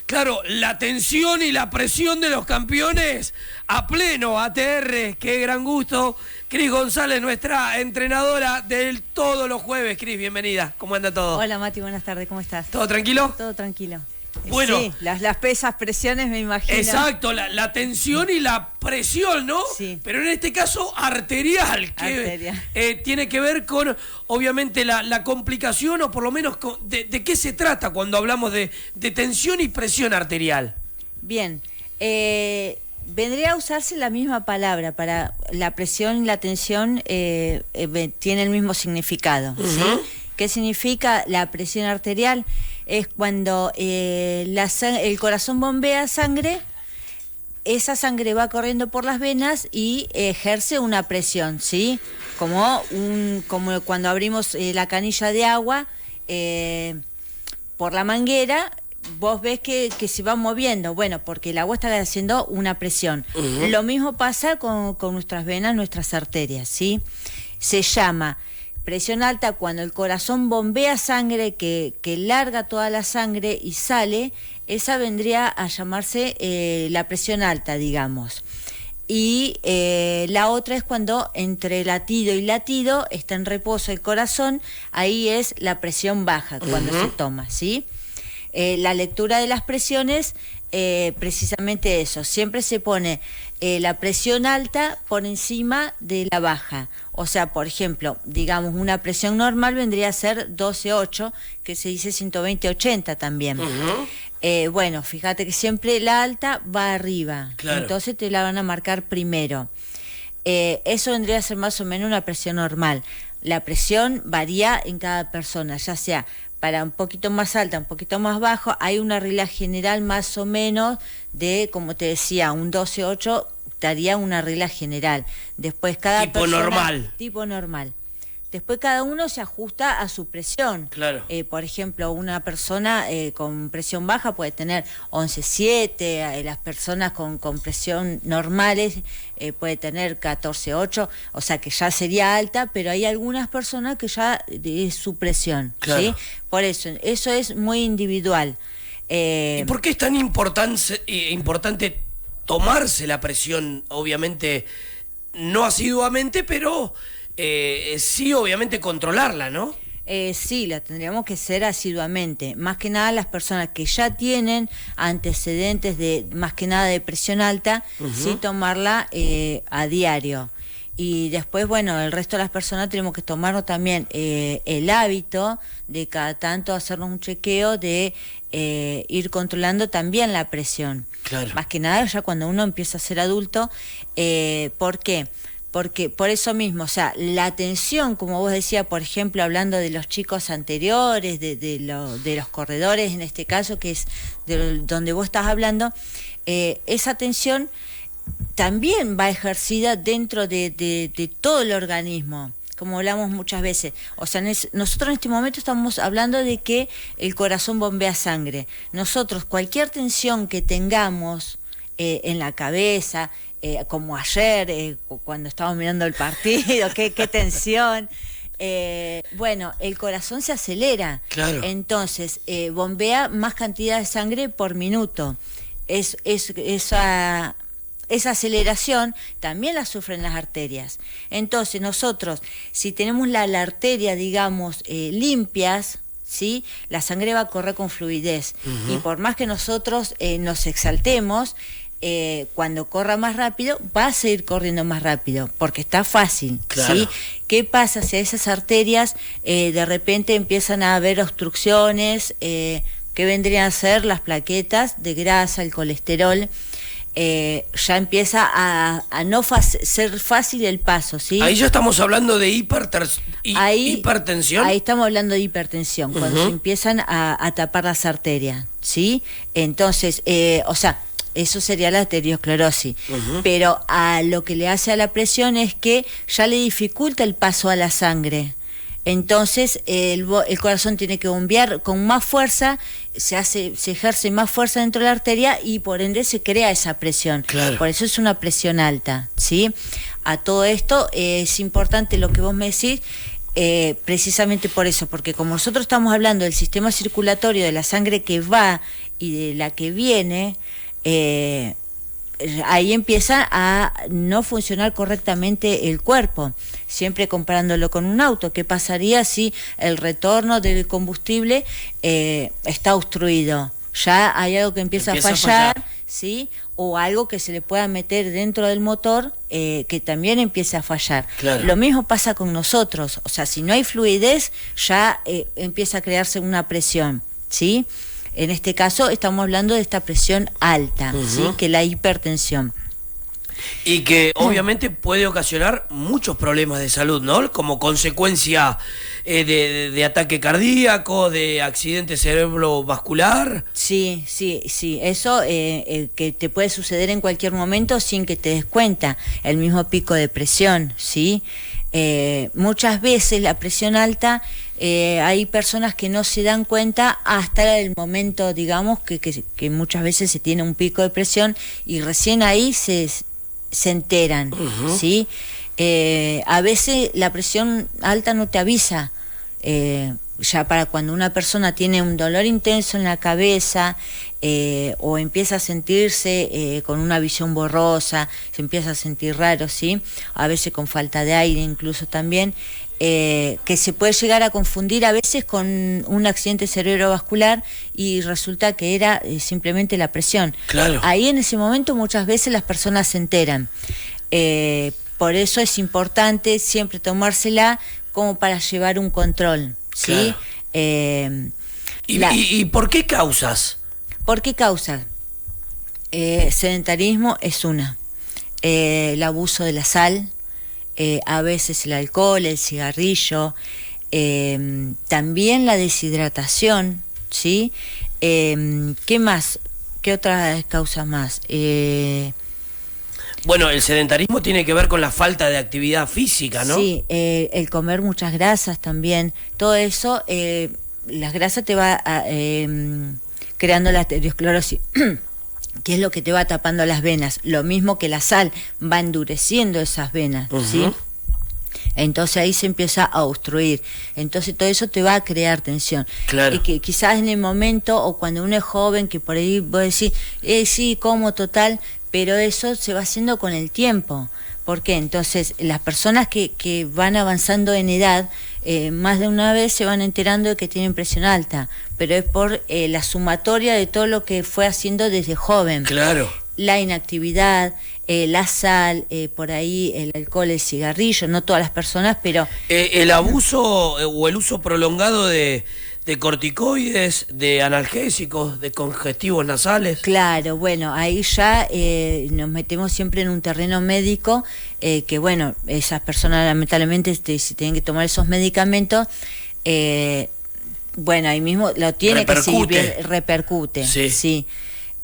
Claro, la tensión y la presión de los campeones a pleno, ATR, qué gran gusto. Cris González, nuestra entrenadora de todos los jueves. Cris, bienvenida, ¿cómo anda todo? Hola Mati, buenas tardes, ¿cómo estás? ¿Todo tranquilo? Todo tranquilo. Bueno, sí, las pesas, presiones, me imagino. Exacto, la tensión y la presión, ¿no? Sí. Pero en este caso arterial, que tiene que ver con, obviamente, la complicación, o por lo menos de qué se trata cuando hablamos de tensión y presión arterial. Bien, vendría a usarse la misma palabra. Para la presión y la tensión tiene el mismo significado, ¿sí? ¿Qué significa la presión arterial? Es cuando el corazón bombea sangre, esa sangre va corriendo por las venas y ejerce una presión, ¿sí? Como cuando abrimos la canilla de agua por la manguera, vos ves que se va moviendo, bueno, porque el agua está haciendo una presión. Lo mismo pasa con nuestras venas, nuestras arterias, ¿sí? Se llama presión alta cuando el corazón bombea sangre, que larga toda la sangre y sale. Esa vendría a llamarse la presión alta, digamos. Y la otra es cuando entre latido y latido está en reposo el corazón, ahí es la presión baja cuando se toma, ¿sí? La lectura de las presiones, precisamente eso, siempre se pone la presión alta por encima de la baja. O sea, por ejemplo, digamos, una presión normal vendría a ser 12,8, que se dice 120/80 también. Bueno, fíjate que siempre la alta va arriba, claro. Entonces te la van a marcar primero. Eso vendría a ser más o menos una presión normal. La presión varía en cada persona, ya sea para un poquito más alta, un poquito más bajo. Hay una regla general más o menos de, como te decía, un 12,8 daría una regla general. Después cada persona... Tipo normal. Después cada uno se ajusta a su presión. Claro. Por ejemplo, una persona con presión baja puede tener 11,7, las personas con presión normales puede tener 14,8, o sea que ya sería alta, pero hay algunas personas que ya es su presión, claro. ¿Sí? Por eso es muy individual. ¿Y por qué es tan importante tomarse la presión? Obviamente, no asiduamente, pero... sí, obviamente controlarla, ¿no? Sí, la tendríamos que hacer asiduamente. Más que nada las personas que ya tienen antecedentes de, más que nada de presión alta, sí tomarla a diario. Y después, bueno, el resto de las personas tenemos que tomarnos también el hábito de cada tanto hacernos un chequeo de ir controlando también la presión. Claro. Más que nada ya cuando uno empieza a ser adulto. ¿Por qué? Porque por eso mismo, o sea, la tensión, como vos decías, por ejemplo, hablando de los chicos anteriores, de los corredores, en este caso, que es donde vos estás hablando, esa tensión también va ejercida dentro de todo el organismo, como hablamos muchas veces. O sea, nosotros en este momento estamos hablando de que el corazón bombea sangre. Nosotros, cualquier tensión que tengamos en la cabeza, como ayer, cuando estábamos mirando el partido, qué tensión. Bueno, el corazón se acelera, claro. Entonces bombea más cantidad de sangre por minuto. Esa aceleración también la sufren las arterias. Entonces nosotros, si tenemos la arteria, digamos, limpias, ¿sí? La sangre va a correr con fluidez. Y por más que nosotros nos exaltemos, cuando corra más rápido, va a seguir corriendo más rápido, porque está fácil, claro. ¿Sí? ¿Qué pasa si a esas arterias de repente empiezan a haber obstrucciones, que vendrían a ser las plaquetas de grasa, el colesterol? Ya empieza a no ser fácil el paso, ¿sí? Ahí ya estamos hablando de hipertensión. Ahí estamos hablando de hipertensión, cuando se empiezan a tapar las arterias, ¿sí? Entonces, o sea, eso sería la arteriosclerosis. Pero a lo que le hace a la presión es que ya le dificulta el paso a la sangre. Entonces el corazón tiene que bombear con más fuerza, se ejerce más fuerza dentro de la arteria y por ende se crea esa presión. Claro. Por eso es una presión alta, ¿sí? A todo esto es importante lo que vos me decís, precisamente por eso, porque como nosotros estamos hablando del sistema circulatorio de la sangre que va y de la que viene, ahí empieza a no funcionar correctamente el cuerpo, siempre comparándolo con un auto. ¿Qué pasaría si el retorno del combustible está obstruido? Ya hay algo que empieza a fallar, ¿sí? O algo que se le pueda meter dentro del motor que también empieza a fallar. Claro. Lo mismo pasa con nosotros, o sea, si no hay fluidez, ya empieza a crearse una presión, ¿sí? En este caso estamos hablando de esta presión alta, ¿sí? Que es la hipertensión. Y que obviamente puede ocasionar muchos problemas de salud, ¿no? Como consecuencia de ataque cardíaco, de accidente cerebrovascular. Sí, eso que te puede suceder en cualquier momento sin que te des cuenta. El mismo pico de presión, ¿sí? Muchas veces la presión alta, hay personas que no se dan cuenta hasta el momento, digamos, que muchas veces se tiene un pico de presión y recién ahí se enteran, ¿sí? A veces la presión alta no te avisa, ya para cuando una persona tiene un dolor intenso en la cabeza o empieza a sentirse con una visión borrosa, se empieza a sentir raro, ¿sí? A veces con falta de aire incluso también, que se puede llegar a confundir a veces con un accidente cerebrovascular y resulta que era simplemente la presión. Claro. Ahí en ese momento muchas veces las personas se enteran. Por eso es importante siempre tomársela como para llevar un control, ¿sí? Claro. ¿Y por qué causas? ¿Por qué causas? Sedentarismo es una. El abuso de la sal, a veces el alcohol, el cigarrillo, también la deshidratación, ¿sí? ¿Qué más? ¿Qué otras causas más? Bueno, el sedentarismo tiene que ver con la falta de actividad física, ¿no? Sí, el comer muchas grasas también, todo eso, las grasas te va creando la aterosclerosis, que es lo que te va tapando las venas, lo mismo que la sal va endureciendo esas venas, ¿sí? Entonces ahí se empieza a obstruir, entonces todo eso te va a crear tensión. Claro. Y que quizás en el momento o cuando uno es joven, que por ahí vos decís, sí, como total, pero eso se va haciendo con el tiempo. ¿Por qué? Entonces las personas que van avanzando en edad, más de una vez se van enterando de que tienen presión alta, pero es por la sumatoria de todo lo que fue haciendo desde joven. Claro. La inactividad, la sal, por ahí el alcohol, el cigarrillo, no todas las personas, pero... el abuso o el uso prolongado de corticoides, de analgésicos, de congestivos nasales. Claro, bueno, ahí ya nos metemos siempre en un terreno médico, que bueno, esas personas lamentablemente si tienen que tomar esos medicamentos, bueno, ahí mismo lo tiene que seguir bien, repercute, sí.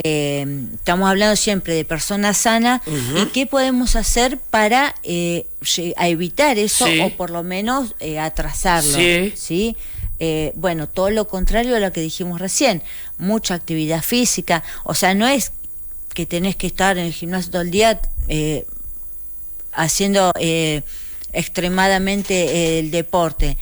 Estamos hablando siempre de personas sanas y qué podemos hacer para evitar eso o por lo menos atrasarlo, ¿sí? Bueno, todo lo contrario a lo que dijimos recién, mucha actividad física, o sea, no es que tenés que estar en el gimnasio todo el día haciendo extremadamente el deporte.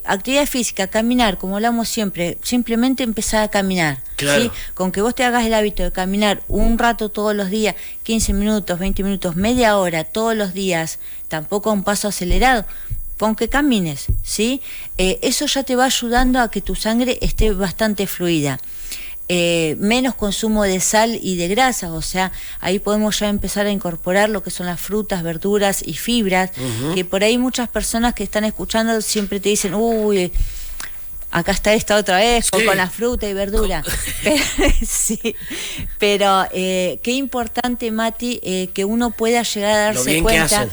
Actividad física, caminar, como hablamos siempre, simplemente empezar a caminar. Claro. ¿Sí? Con que vos te hagas el hábito de caminar un rato todos los días, 15 minutos, 20 minutos, media hora todos los días, tampoco a un paso acelerado, con que camines, ¿sí? Eso ya te va ayudando a que tu sangre esté bastante fluida. Menos consumo de sal y de grasas, o sea, ahí podemos ya empezar a incorporar lo que son las frutas, verduras y fibras, que por ahí muchas personas que están escuchando siempre te dicen, uy, acá está esta otra vez, con la fruta y verdura. Sí, pero qué importante, Mati, que uno pueda llegar a darse cuenta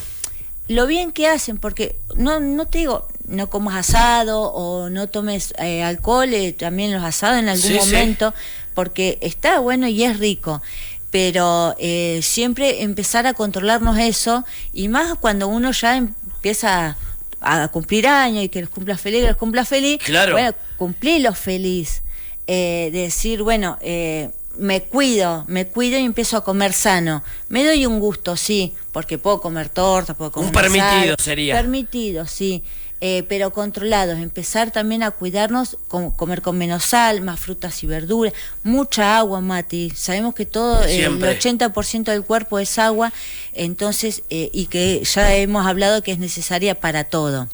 lo bien que hacen, porque no te digo, no comas asado o no tomes alcohol, también los asados en algún momento, porque está bueno y es rico, pero siempre empezar a controlarnos eso, y más cuando uno ya empieza a cumplir años y que los cumpla feliz, claro. Bueno, cumplirlos feliz, decir, bueno, me cuido y empiezo a comer sano. Me doy un gusto, sí, porque puedo comer torta, puedo comer un permitido sería. Permitido, sí. pero controlados, empezar también a cuidarnos, comer con menos sal, más frutas y verduras, mucha agua, Mati, sabemos que todo, el 80% del cuerpo es agua, entonces, y que ya hemos hablado que es necesaria para todo.